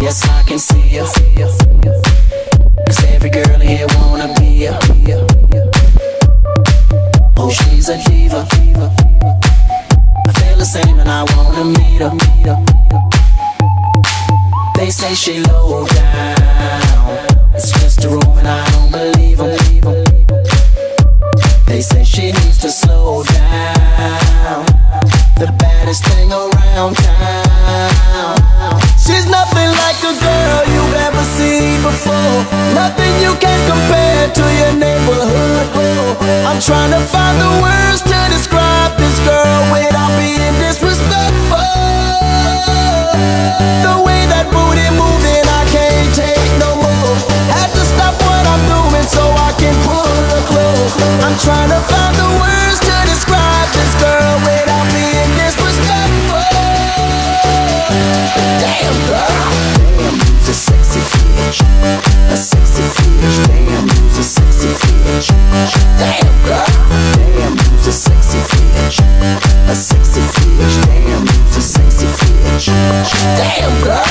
Yes, I can see ya. 'Cause every girl here wanna be ya. Oh, she's a diva. I feel the same and I wanna meet her. They say she low down, it's just a room and I don't believe them. They say she needs to slow down, the baddest thing around town. She's nothing like a girl you've ever seen before, nothing you can compare to your neighborhood. I'm trying to find the words to describe this girl without being disrespectful. The way that booty moving, I can't take no more. Had to stop what I'm doing so I can pull her close. I'm trying to find the words to describe this girl without being disrespectful. Damn girl, damn, you's a sexy bitch, a sexy bitch. Damn, you's a sexy bitch. Damn girl, damn, you's a sexy bitch, a sexy bitch. Damn, you's a sexy bitch. Damn girl.